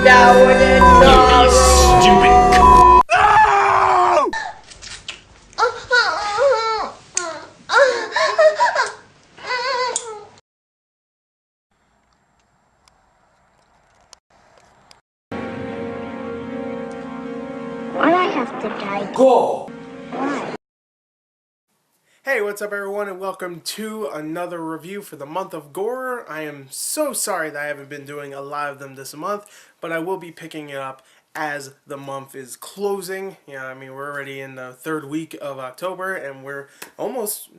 down and You stupid. Why I have to die? Go. Why? Hey, what's up everyone, and welcome to another review for the month of Gorror. I am so sorry that I haven't been doing a lot of them this month, but I will be picking it up as the month is closing. Yeah, I mean, we're already in the third week of October, and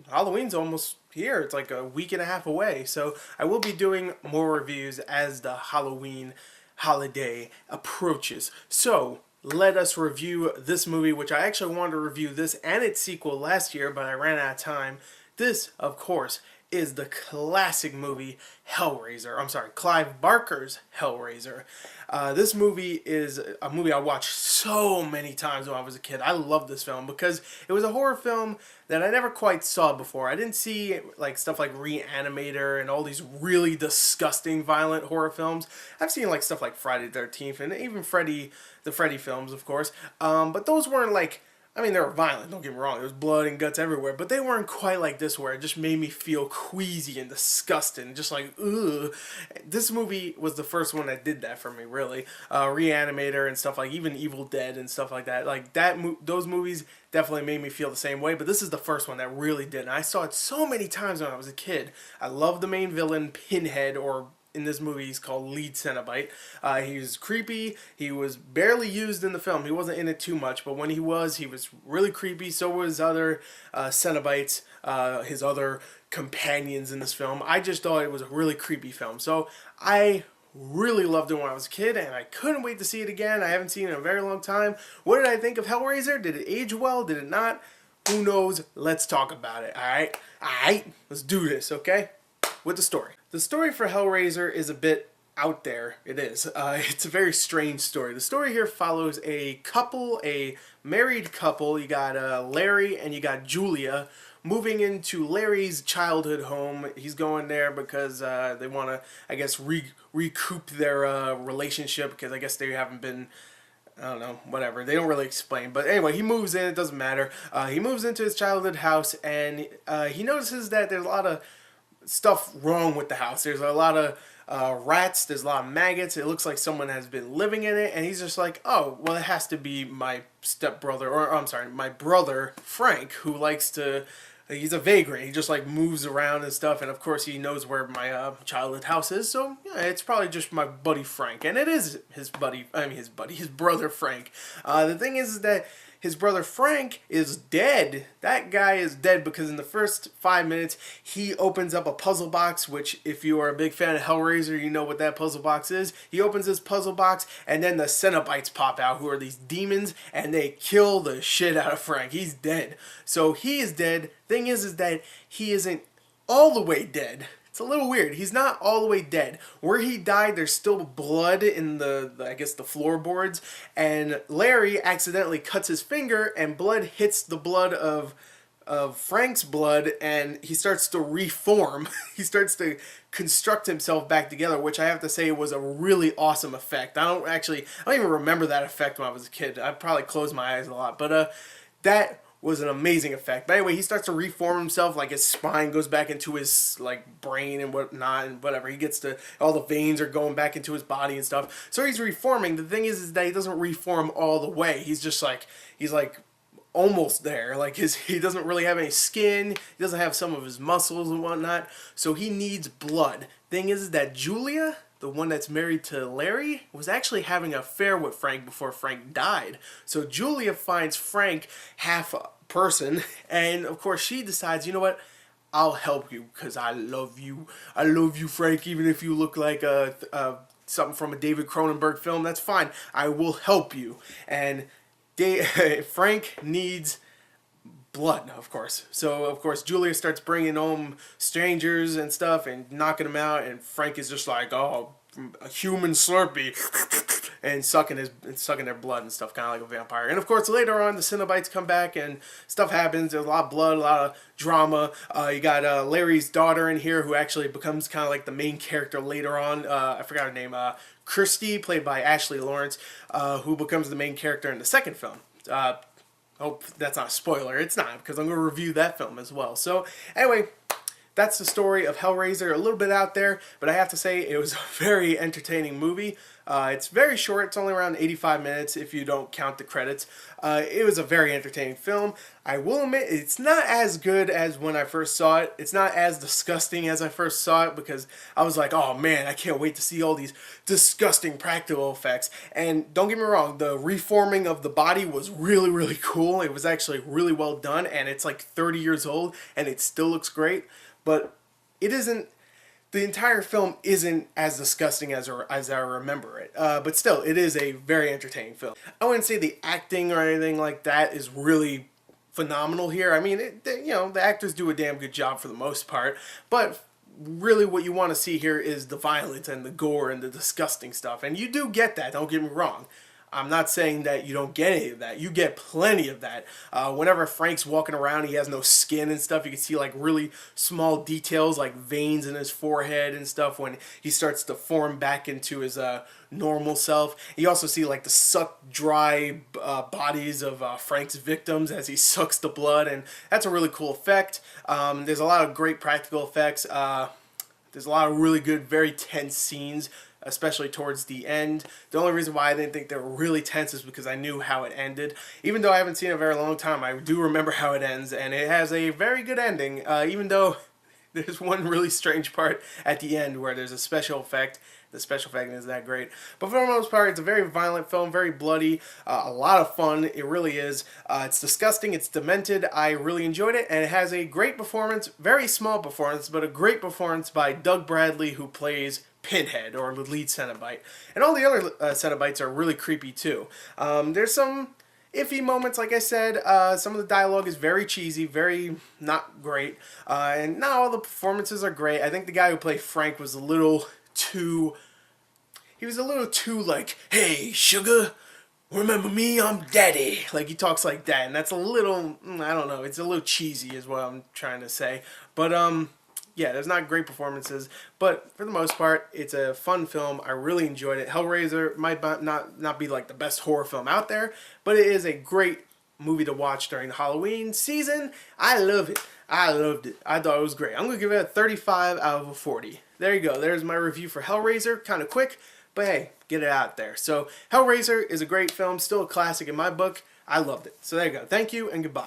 Halloween's almost here. It's like a week and a half away, so I will be doing more reviews as the Halloween holiday approaches. So, let us review this movie, which I actually wanted to review this and its sequel last year, but I ran out of time. This, of course, is the classic movie Hellraiser. I'm sorry, Clive Barker's Hellraiser. This movie is a movie I watched so many times when I was a kid. I love this film because it was a horror film that I never quite saw before. I didn't see like stuff like Reanimator and all these really disgusting violent horror films. I've seen like stuff like Friday the 13th and even the Freddy films, of course. But those weren't like, I mean, they were violent, don't get me wrong. There was blood and guts everywhere, but they weren't quite like this where it just made me feel queasy and disgusting, and just like, ugh. This movie was the first one that did that for me, really. Reanimator and stuff like, even Evil Dead and stuff like that. Like, those movies definitely made me feel the same way, but this is the first one that really did, and I saw it so many times when I was a kid. I love the main villain, Pinhead, or in this movie he's called Lead Cenobite. He was creepy. He was barely used in the film. He wasn't in it too much, but when he was really creepy. So were his other Cenobites, his other companions in this film. I just thought it was a really creepy film. So I really loved it when I was a kid, and I couldn't wait to see it again. I haven't seen it in a very long time. What did I think of Hellraiser? Did it age well? Did it not? Who knows? Let's talk about it, alright? Alright, let's do this, okay? With the story. The story for Hellraiser is a bit out there. It is. It's a very strange story. The story here follows a couple, a married couple. You got Larry and you got Julia moving into Larry's childhood home. He's going there because they want to, I guess, recoup their relationship, because I guess they haven't been, I don't know, whatever. They don't really explain. But anyway, he moves in. It doesn't matter. He moves into his childhood house, and he notices that there's a lot of stuff wrong with the house. There's a lot of rats, there's a lot of maggots. It looks like someone has been living in it, and he's just like, oh, well, it has to be my stepbrother, or I'm sorry, my brother Frank, who likes to, he's a vagrant. He just like moves around and stuff, and of course he knows where my childhood house is, so yeah, it's probably just my buddy Frank. And it is his brother Frank. The thing is that his brother Frank is dead. That guy is dead because in the first 5 minutes, he opens up a puzzle box, which if you are a big fan of Hellraiser, you know what that puzzle box is. He opens this puzzle box, and then the Cenobites pop out, who are these demons, and they kill the shit out of Frank. He's dead. So he is dead. Thing is that he isn't all the way dead. It's a little weird. He's not all the way dead. Where he died, there's still blood in I guess, the floorboards. And Larry accidentally cuts his finger, and blood hits the blood of Frank's blood, and he starts to reform. He starts to construct himself back together, which I have to say was a really awesome effect. I don't even remember that effect when I was a kid. I probably closed my eyes a lot. But that was an amazing effect. But anyway, he starts to reform himself, like his spine goes back into his like brain and whatnot, and whatever. He gets to, all the veins are going back into his body and stuff. So he's reforming. The thing is that he doesn't reform all the way. He's just like, he's like almost there. Like he doesn't really have any skin. He doesn't have some of his muscles and whatnot. So he needs blood. Thing is that Julia, the one that's married to Larry, was actually having an affair with Frank before Frank died. So Julia finds Frank half a person, and of course she decides, you know what, I'll help you because I love you. I love you, Frank, even if you look like something from a David Cronenberg film, that's fine. I will help you. And Frank needs blood, of course. So, of course, Julia starts bringing home strangers and stuff and knocking them out, and Frank is just like, oh, a human Slurpee and sucking their blood and stuff, kind of like a vampire. And of course, later on, the Cenobites come back and stuff happens. There's a lot of blood, a lot of drama. You got Larry's daughter in here, who actually becomes kind of like the main character later on. I forgot her name. Christy, played by Ashley Lawrence, who becomes the main character in the second film. Hope that's not a spoiler. It's not, because I'm going to review that film as well. So anyway, that's the story of Hellraiser. A little bit out there, but I have to say it was a very entertaining movie. It's very short. It's only around 85 minutes if you don't count the credits. It was a very entertaining film. I will admit it's not as good as when I first saw it. It's not as disgusting as I first saw it, because I was like, oh man, I can't wait to see all these disgusting practical effects. And don't get me wrong, the reforming of the body was really, really cool. It was actually really well done, and it's like 30 years old and it still looks great. But it isn't, the entire film isn't as disgusting as I remember it. But still, it is a very entertaining film. I wouldn't say the acting or anything like that is really phenomenal here. I mean, the actors do a damn good job for the most part. But really what you want to see here is the violence and the gore and the disgusting stuff. And you do get that, don't get me wrong. I'm not saying that you don't get any of that. You get plenty of that. Whenever Frank's walking around, he has no skin and stuff. You can see like really small details, like veins in his forehead and stuff when he starts to form back into his normal self. You also see like the sucked dry bodies of Frank's victims as he sucks the blood, and that's a really cool effect. There's a lot of great practical effects. There's a lot of really good, very tense scenes, especially towards the end. The only reason why I didn't think they were really tense is because I knew how it ended. Even though I haven't seen it in a very long time, I do remember how it ends, and it has a very good ending, even though there's one really strange part at the end where there's a special effect. The special effect isn't that great. But for the most part, it's a very violent film, very bloody, a lot of fun. It really is. It's disgusting, it's demented. I really enjoyed it, and it has a great performance, very small performance, but a great performance by Doug Bradley, who plays Pinhead, or the lead Cenobite. And all the other Cenobites are really creepy too. There's some iffy moments, like I said. Some of the dialogue is very cheesy, very not great. And not all the performances are great. I think the guy who played Frank was a little too... He was a little too like, hey, sugar, remember me, I'm daddy. Like, he talks like that, and that's a little, I don't know, it's a little cheesy is what I'm trying to say. But, yeah, there's not great performances, but for the most part, it's a fun film. I really enjoyed it. Hellraiser might not be like the best horror film out there, but it is a great movie to watch during the Halloween season. I love it. I loved it. I thought it was great. I'm going to give it a 35 out of a 40. There you go. There's my review for Hellraiser. Kind of quick, but hey, get it out there. So Hellraiser is a great film, still a classic in my book. I loved it. So there you go. Thank you and goodbye.